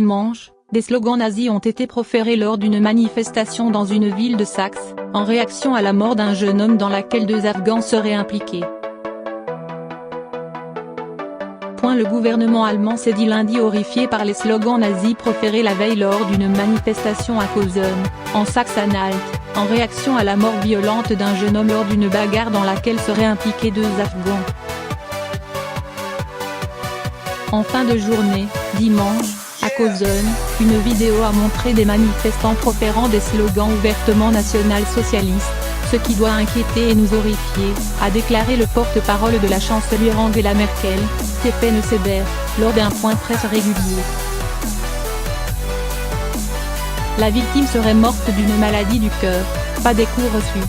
Dimanche, des slogans nazis ont été proférés lors d'une manifestation dans une ville de Saxe, en réaction à la mort d'un jeune homme dans laquelle 2 Afghans seraient impliqués. Le gouvernement allemand s'est dit lundi horrifié par les slogans nazis proférés la veille lors d'une manifestation à Kösen, en Saxe-Anhalt, en réaction à la mort violente d'un jeune homme lors d'une bagarre dans laquelle seraient impliqués 2 Afghans. En fin de journée, dimanche, à Kösen, une vidéo a montré des manifestants proférant des slogans ouvertement national-socialistes, ce qui doit inquiéter et nous horrifier, a déclaré le porte-parole de la chancelière Angela Merkel, Steffen Seibert, lors d'un point de presse régulier. La victime serait morte d'une maladie du cœur, pas des coups reçus.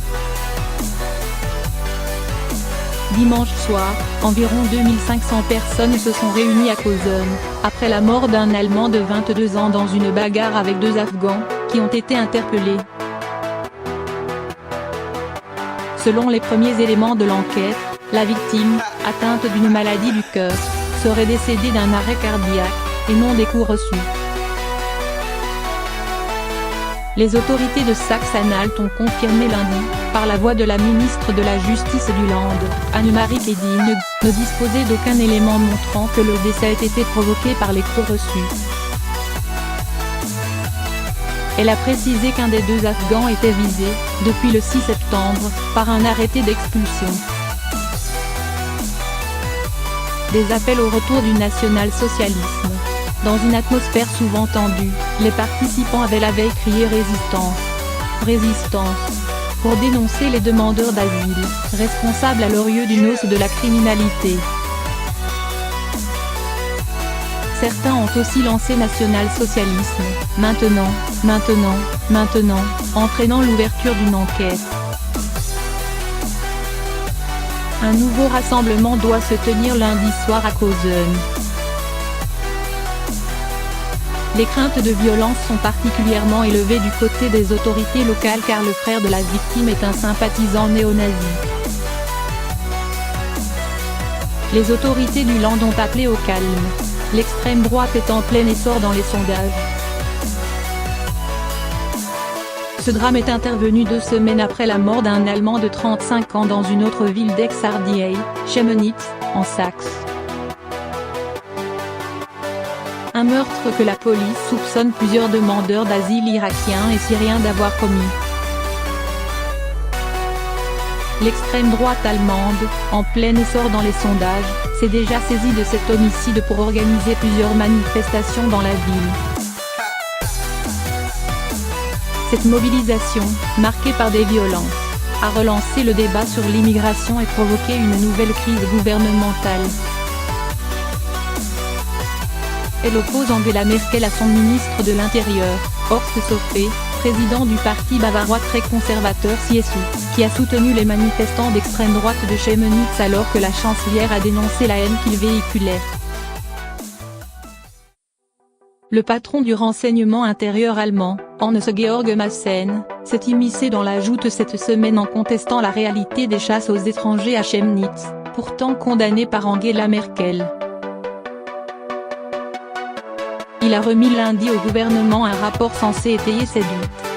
Dimanche soir, environ 2500 personnes se sont réunies à Kösen, après la mort d'un Allemand de 22 ans dans une bagarre avec 2 Afghans, qui ont été interpellés. Selon les premiers éléments de l'enquête, la victime, atteinte d'une maladie du cœur, serait décédée d'un arrêt cardiaque, et non des coups reçus. Les autorités de Saxe-Anhalt ont confirmé lundi, par la voix de la ministre de la Justice du Land, Annemarie Keding, ne disposer d'aucun élément montrant que le décès ait été provoqué par les coups reçus. Elle a précisé qu'un des 2 Afghans était visé, depuis le 6 septembre, par un arrêté d'expulsion. Des appels au retour du national-socialisme. Dans une atmosphère souvent tendue, les participants avaient la veille crié « Résistance ! Résistance !» pour dénoncer les demandeurs d'asile, responsables à leurs yeux d'une hausse de la criminalité. Certains ont aussi lancé national-socialisme, maintenant, entraînant l'ouverture d'une enquête. Un nouveau rassemblement doit se tenir lundi soir à Kösen. Les craintes de violence sont particulièrement élevées du côté des autorités locales car le frère de la victime est un sympathisant néo-nazi. Les autorités du Land ont appelé au calme. L'extrême droite est en plein essor dans les sondages. Ce drame est intervenu 2 semaines après la mort d'un Allemand de 35 ans dans une autre ville d'Aix-Ardiaï, Chemnitz, en Saxe. Un meurtre que la police soupçonne plusieurs demandeurs d'asile irakiens et syriens d'avoir commis. L'extrême droite allemande, en plein essor dans les sondages, s'est déjà saisie de cet homicide pour organiser plusieurs manifestations dans la ville. Cette mobilisation, marquée par des violences, a relancé le débat sur l'immigration et provoqué une nouvelle crise gouvernementale. Elle oppose Angela Merkel à son ministre de l'Intérieur, Horst Seehofer, président du parti bavarois très conservateur CSU, qui a soutenu les manifestants d'extrême droite de Chemnitz alors que la chancelière a dénoncé la haine qu'ils véhiculaient. Le patron du renseignement intérieur allemand, Hans-Georg Maassen, s'est immiscé dans la joute cette semaine en contestant la réalité des chasses aux étrangers à Chemnitz, pourtant condamnées par Angela Merkel. Il a remis lundi au gouvernement un rapport censé étayer ses doutes.